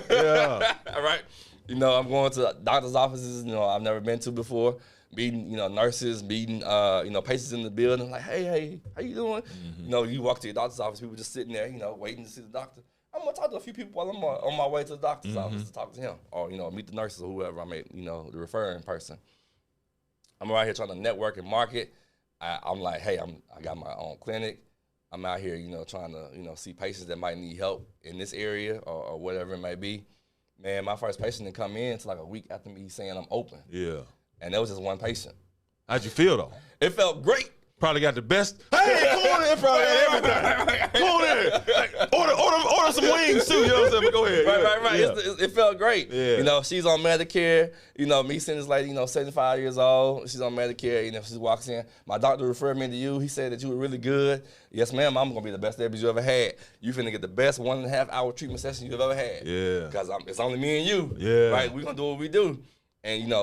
All right. I'm going to doctor's offices, I've never been to before. meeting, nurses, meeting, patients in the building. Like, hey, how you doing? You walk to your doctor's office, people just sitting there, waiting to see the doctor. I'm gonna talk to a few people while I'm on my way to the doctor's office to talk to him, or meet the nurses or whoever I may, the referring person. I'm right here trying to network and market. I'm like, hey, I got my own clinic. I'm out here, trying to, see patients that might need help in this area or whatever it may be. Man, my first patient didn't come in until like a week after me saying I'm open. Yeah. And that was just one patient. How'd you feel though? It felt great. Probably got the best. Hey, come on in, probably got everything. Come on in. Order some wings too. You know what I'm saying? But go ahead. Right. Yeah. It felt great. Yeah. She's on Medicare. Me seeing this lady, 75 years old. She's on Medicare. She walks in. My doctor referred me to you. He said that you were really good. Yes, ma'am. I'm gonna be the best therapist you ever had. You finna get the best 1.5 hour treatment session you've ever had. Yeah. Because it's only me and you. Yeah. Right. We gonna do what we do. And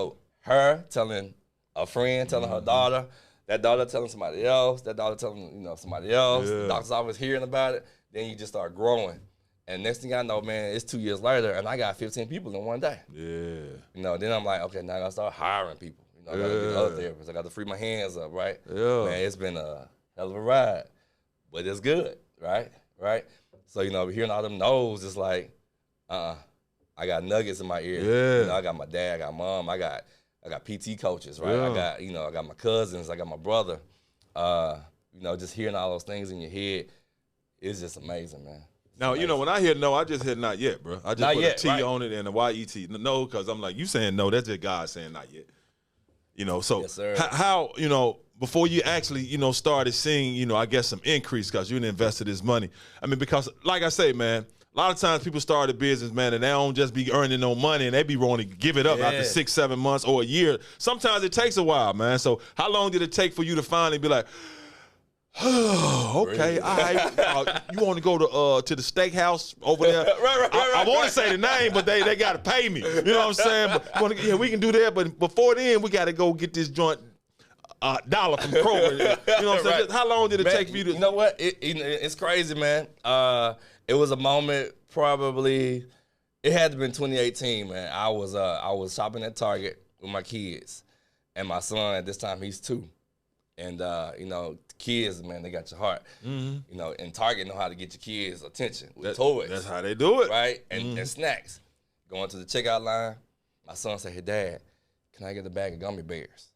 her telling a friend, telling her daughter. That daughter telling somebody else, that daughter telling, somebody else, the doctor's always hearing about it, then you just start growing. And next thing I know, man, it's 2 years later, and I got 15 people in one day. Yeah. Then I'm like, okay, now I gotta start hiring people. I gotta get other therapists. I gotta free my hands up, right? Yeah. Man, it's been a hell of a ride, but it's good, right? So, hearing all them no's, it's like, I got nuggets in my ear. Yeah. I got my dad, I got mom, I got PT coaches, right? Yeah. I got my cousins, I got my brother. Just hearing all those things in your head, it's just amazing, man. Now, when I hear no, I just hear not yet, bro. I just not put yet, a T right? on it and a Y-E-T. No, because I'm like, you saying no, that's just God saying not yet. So yes, sir. how, before you actually, started seeing, I guess some increase because you invested this money. I mean, because like I say, man, a lot of times people start a business, man, and they don't just be earning no money, and they be wanting to give it up after 6-7 months or a year. Sometimes it takes a while, man. So how long did it take for you to finally be like, oh, okay, all right, you want to go to the steakhouse over there? I want to say the name, but they got to pay me. You know what I'm saying? But we can do that, but before then, we got to go get this joint dollar from Kroger. You know what I'm saying? Right. Just how long did it take for you to? You know what? It's crazy, man. It was a moment, probably, it had to have been 2018, man. I was shopping at Target with my kids, and my son at this time, he's 2. And, kids, man, they got your heart. Mm-hmm. And Target know how to get your kids' attention with toys. That's how they do it. Right? And snacks. Going to the checkout line, my son said, hey, Dad, can I get a bag of gummy bears?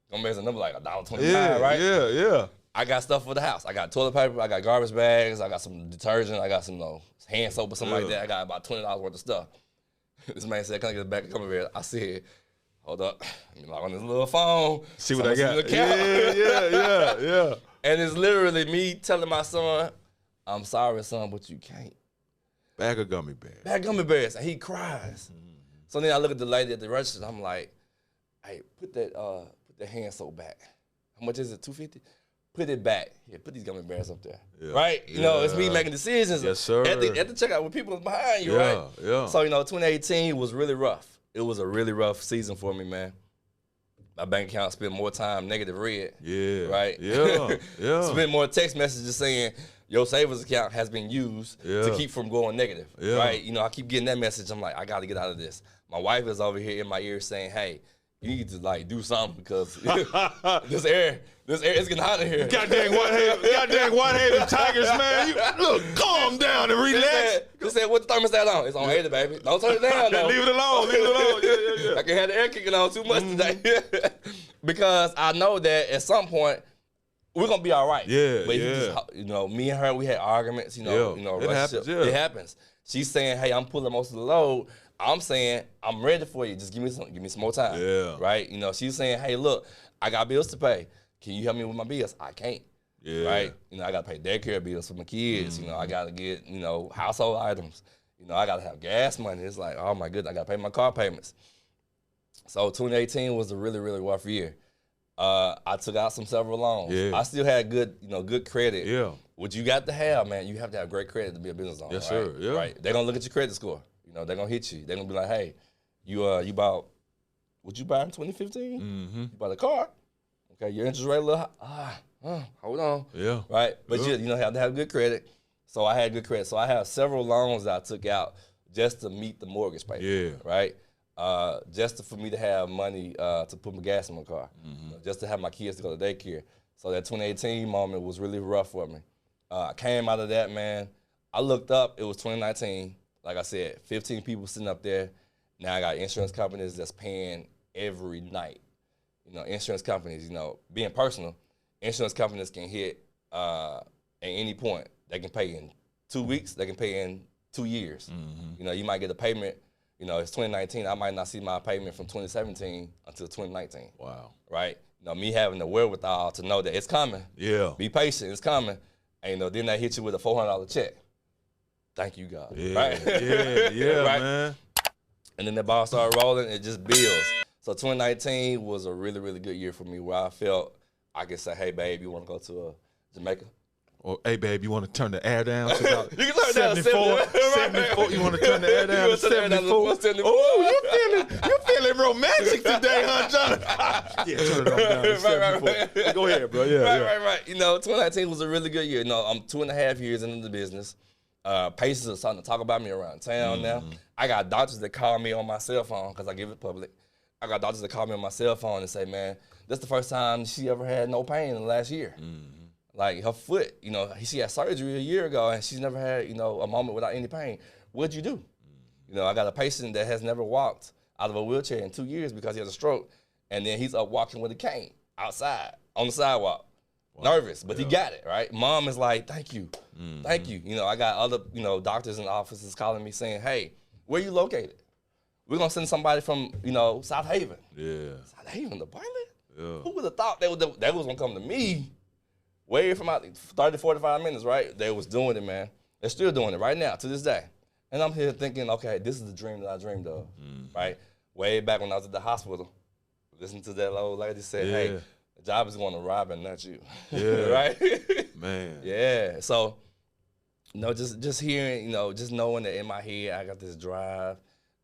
Gummy bears are number like $1.29, right? Yeah. I got stuff for the house. I got toilet paper. I got garbage bags. I got some detergent. I got some hand soap or something like that. I got about $20 worth of stuff. This man said, can I get a bag of gummy bears? I said, hold up. Let me log on this little phone. See what I got. Yeah. And it's literally me telling my son, I'm sorry, son, but you can't. Bag of gummy bears. Bag of gummy bears. And he cries. So then I look at the lady at the register. I'm like, hey, put that hand soap back. How much is it? $2.50? Put it back. Here, put these gummy bears up there. Yeah. Right? It's me making decisions. Yes, sir. At the checkout with people behind you, right? Yeah. So, 2018 was really rough. It was a really rough season for me, man. My bank account spent more time negative red. Yeah. Right? Yeah. Spent more text messages saying your savings account has been used to keep from going negative. Yeah. Right? I keep getting that message. I'm like, I got to get out of this. My wife is over here in my ear saying, hey, you need to do something because this air it's getting hot in here. Goddamn white-headed tigers, man. Look, calm down and relax. Just said, what the thermostat on? It's on 80, baby. Don't turn it down, though. Leave it alone. Yeah. I can have the air kicking on too much today. Because I know that at some point, we're going to be all right. Yeah, But me and her, we had arguments, it happens. She's saying, hey, I'm pulling most of the load. I'm saying, I'm ready for you. Just give me some more time. Yeah. Right? She's saying, hey, look, I got bills to pay. Can you help me with my bills? I can't. Yeah. Right? I got to pay daycare bills for my kids. I got to get, household items. I got to have gas money. It's like, oh my goodness, I got to pay my car payments. So 2018 was a really, really rough year. I took out several loans. Yeah. I still had good credit. Yeah. What you got to have, man, you have to have great credit to be a business owner. Yes, right? sir. Yeah. Right. They're going to look at your credit score. They're going to hit you. They're going to be like, hey, you bought, what you buy in 2015? Mm-hmm. You bought a car? Okay, your interest rate a little high. Hold on. Yeah. Right? But you have to have good credit. So I had good credit. So I have several loans that I took out just to meet the mortgage payment. Yeah. Right? just for me to have money to put my gas in my car, just to have my kids to go to daycare. So that 2018 moment was really rough for me. I came out of that, man. I looked up, it was 2019. Like I said, 15 people sitting up there. Now I got insurance companies that's paying every night. You know, insurance companies, you know, being personal, insurance companies can hit at any point. They can pay in 2 weeks, they can pay in 2 years. You know, you might get a payment, you know, it's 2019, I might not see my payment from 2017 until 2019. Wow. Right? You know, me having the wherewithal to know that it's coming. Yeah. Be patient, it's coming. And, you know, then they hit you with a $400 check. Thank you, God. Yeah, right? yeah, right? man. And then the ball started rolling, it just builds. So 2019 was a really, really good year for me where I felt I could say, hey, babe, you want to go to Jamaica? Or, hey, babe, you want to turn the air down to about You can turn down to 74? You want to turn the air down to 74? Oh, you feeling romantic today, huh, John? Yeah, turn it on down to 74. Right. Go ahead, bro. Yeah, Right. You know, 2019 was a really good year. You know, I'm 2.5 years into the business. Patients are starting to talk about me around town now. I got doctors that call me on my cell phone because I give it public. I got doctors that call me on my cell phone and say, man, this is the first time she ever had no pain in the last year. Like her foot, you know, she had surgery a year ago and she's never had, you know, a moment without any pain. What'd you do? You know, I got a patient that has never walked out of a wheelchair in 2 years because he has a stroke. And then he's up walking with a cane outside on the sidewalk. Wow. Nervous, but he got it, right? Mom is like, thank you. Thank you. You know, I got other, you know, doctors and offices calling me saying, hey, where you located? We're going to send somebody from, you know, South Haven. Yeah. South Haven, the Bartlett? Yeah. Who would have thought they was going to come to me? Way from out 30, 45 minutes, right? They was doing it, man. They're still doing it right now to this day. And I'm here thinking, okay, this is the dream that I dreamed of, right? Way back when I was at the hospital, listen to that old lady say, hey, the job is going to Robin, not you. Yeah. Right? Man. Yeah. So, you know, just hearing, you know, just knowing that in my head I got this drive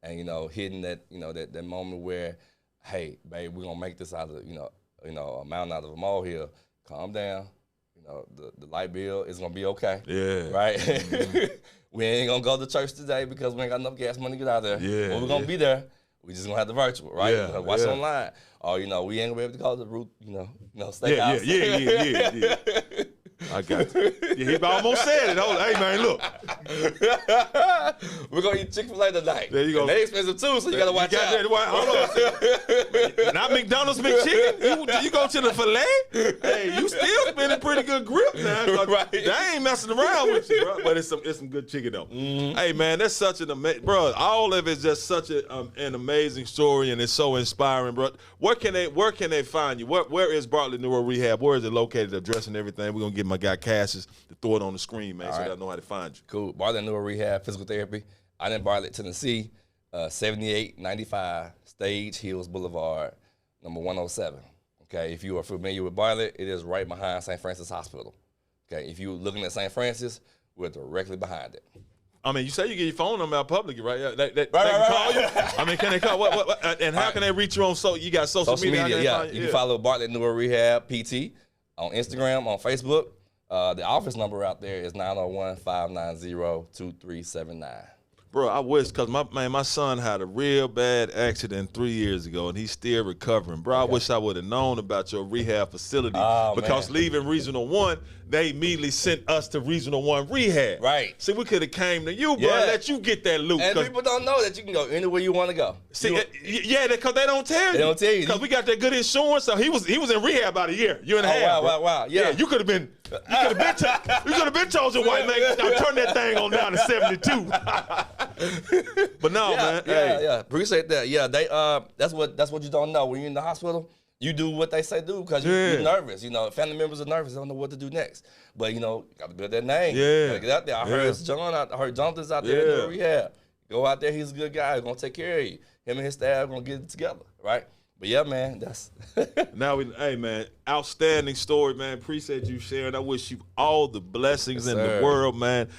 and, you know, hitting that, you know, that moment where, hey, babe, we're going to make this out of, you know, a mountain out of a molehill. Calm down. You know, the light bill is gonna be okay. Yeah. Right? We ain't gonna go to church today because we ain't got enough gas money to get out there. Yeah. But we're gonna be there. We just gonna have the virtual, right? Yeah. Watch it online. Or, you know, we ain't gonna be able to go to the root, you know, steakhouse. Yeah. I got you. Yeah, he almost said it. Hey, man, look. We're going to eat Chick-fil-A tonight. There you go. And they expensive too, so you got to watch out. Hold on. Not McDonald's McChicken. You go to the filet? Hey, you still spending pretty good grip now. Right. They ain't messing around with you, bro. But it's some good chicken, though. Hey, man, that's such an amazing, bro, all of it's just such an amazing story, and it's so inspiring, bro. Where can they find you? Where is Bartlett NeuroRehab? Where is it located, address and everything? We're going to give my guy Cassius to throw it on the screen, man, so I know how to find you. Cool. Bartlett NeuroRehab Physical Therapy. I'm in Bartlett, Tennessee, 7895 Stage Hills Boulevard, number 107. Okay, if you are familiar with Bartlett, it is right behind St. Francis Hospital. Okay, if you're looking at St. Francis, we're directly behind it. I mean, you say you get your phone number out publicly, right? They can call you? I mean, can they call? What, and how can they reach you on? So you got social media? Yeah. You can follow Bartlett NeuroRehab PT on Instagram, on Facebook. The office number out there is 901-590-2379. Bro, I wish, because my son had a real bad accident 3 years ago, and he's still recovering. Bro, I wish I would have known about your rehab facility, because leaving Regional 1, they immediately sent us to Regional 1 Rehab. Right. See, we could have came to you, bro, let you get that loot. And people don't know that you can go anywhere you want to go. See, because they don't tell you. They don't tell you. Because we got that good insurance, so he was in rehab about a year and a half. Wow. Yeah, you could have been. You could have been chosen white man. Now turn that thing on down to 72. But no, man. Yeah. Appreciate that. Yeah, they that's what you don't know. When you're in the hospital, you do what they say do because you're nervous. You know, family members are nervous. They don't know what to do next. But you know, got to build that name. Yeah. Gotta get out there. I heard Jonathan's out there in the rehab. Go out there. He's a good guy. He's gonna take care of you. Him and his staff are gonna get it together, right? But yeah, man, that's hey man, outstanding story, man. Appreciate you sharing. I wish you all the blessings in the world, man.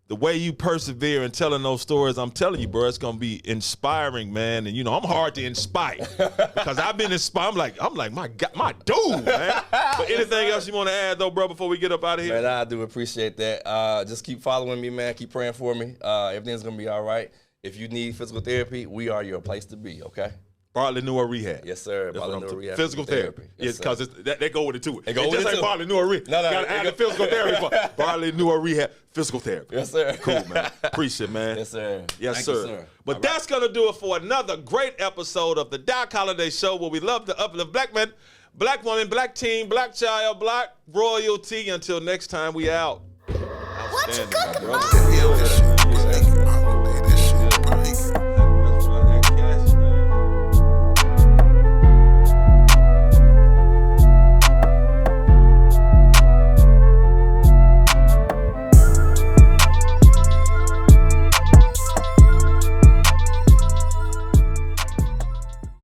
The way you persevere and telling those stories, I'm telling you, bro, it's gonna be inspiring, man. And you know, I'm hard to inspire because I've been inspired. I'm like, my God, my dude, man. But anything else you want to add, though, bro, before we get up out of here? Man, I do appreciate that. Just keep following me, man. Keep praying for me. Everything's gonna be all right. if you need physical therapy, we are your place to be, okay? Bartlett NeuroRehab. Yes, sir. That's what I'm Bartlett NeuroRehab Physical therapy. Yes, Yes, because they go with it too. They go It with just it ain't too. Bartlett NeuroRehab. No, Gotta add the physical therapy part. Bartlett NeuroRehab Physical Therapy. Yes, sir. Cool, man. Appreciate it, man. Yes, sir. Yes, Thank sir. you, sir. But All that's going to do it for another great episode of the Doc Holliday Show, where we love to uplift black men, black woman, black teen, black child, black royalty. Until next time, we out. What you Outstanding, cooking, brother. Mom?